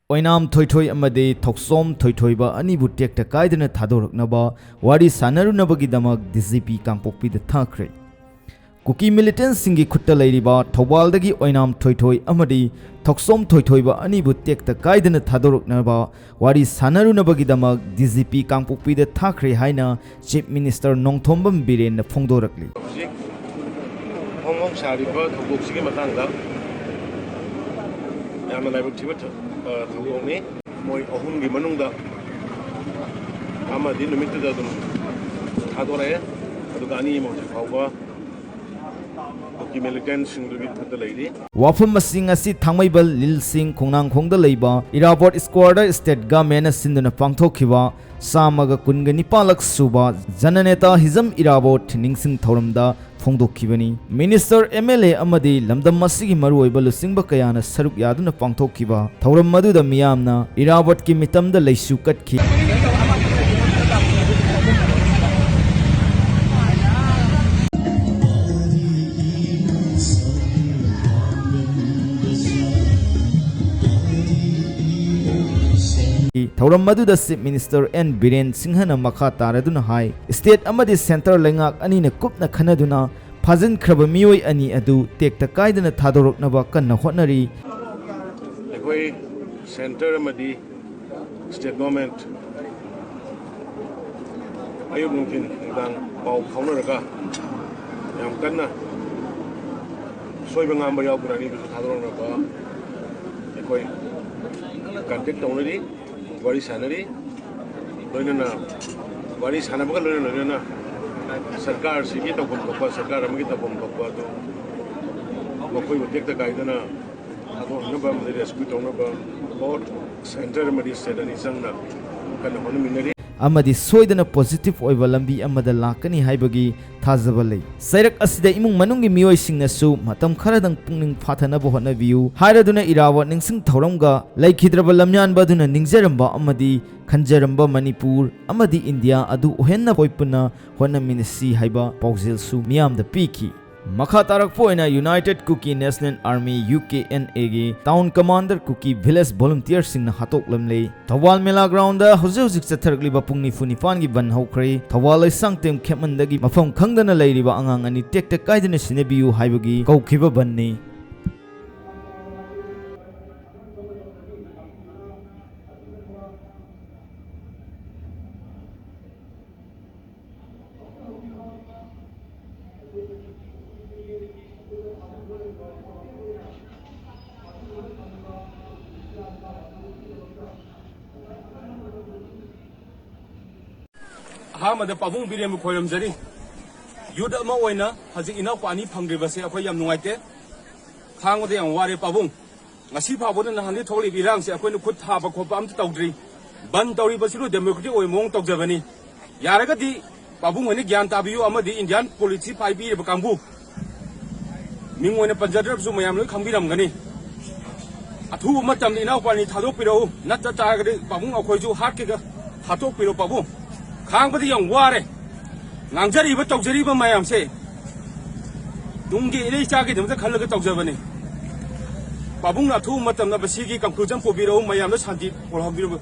Oinam Toitoi Amade, Toksom Toitoiba, Anibu Tek the Kaidana Tadorok Naba, Wadi Sanaru Nabagidamag, DZP Kampopi the Takre. Kuki militants Singi Kutta Ladiba, Tawaldagi Oinam Toitoi Amadi, Toksom Toitoiba, Anibu Tek the Kaidana Tadorok Naba, Wadi Sanaru Nabagidamag, DZP Kampopi the Takre Haina, Chief Minister Nongtombam Biren the Fongdorakli. Thangoni moi ahun gi manungda ama din numittu da dum thadore adu gani mo phawba ki militants sing du bit da leidi wafam masing asi thangmaibal lil sing khongnang khongda leiba iraport squad state government sinduna pangthokhiba samaga kunga nipalak suba jananeta hizam iraport ningsing thoramda Fongdokibani Minister MLA Amadi Lamdam Masigi Maruiba Lusingba Kayana Saruk Yaduna Pangtokiba Tauram Maduda Miyamna Irabot ki mitamda Laisu Katki Tauram Maduda Chief Minister N Biren Singhana Makha Taraduna Hai State Amadi Center Lengak Anina Kupna Khanaduna Phajin Khraba Miyoi Ani Adu Tekta Kaidana Thadoroknaba Kanna Hotnari Ekoi Center Amadi State Government Ayub Nungkin Dang Pau Khaunaraga Yam Kanna Soiba Ngamba Yakurani Bisu Thadoroknaba Ekoi Contact Only Wari Sanari, Luna, Wari Sanabaga Luna, Sarkar, Sigita Pompa, Sarkar, Amita Pompa, Mokoi would take the Gaidana, Adonaba, the rescue Tonaba, Port, Center Medicine and Isanga, Kanahominari. Amadi soidana positive oiba lambi amada lakani haibagi thazabale sairak asida imung manungi miyoi singnasu matam kharadang pungning phathana bo hona view hairaduna irawa ningsing thoramga laikhidraba lamyan baduna ningjaramba amadi khanjaramba manipur amadi india adu ohenna poipuna hona minisi haiba paujil su miyam da piki Makha tarakpo ina United Kuki National Army UKNA gi Town Commander Kuki Village Volunteer singna hatok lamle Thawal Mela Ground da hojik chatharkliba pungni funifan gi ban hokhrei Thawal sangtem khepmandagi mafam khangdana leiriba angang ani tekta kaidana sinebiu haibagi kaukhiba banni Hamada Pavung Biren Koyam Zari. Yuda Moena has enough Pani Pangivasi Akoyam Nuite. Tango de Wari Pavung. Nasipa wouldn't have totally belongs to put Haba Kopam to Togri. Bantori Basilu Democratic or Mont of Javani. Yaragati Pavung and Yan Tabu Amadi Indian Policy Pipe Bakambu. Meanwhile, Panjadab Sumayam Kambiram Gani. At who matam enough Pani Tadopiro, not the target Pavung or Koju Hakika, Hatopiro Pavu. Kangpati yang ware, nangzari iba tokzari iba mayam se, dungi ini cakap itu macam kalau kita tokzari ni, pabung natu macam na bersih conclusion pobiro mayam tu santi, orang biru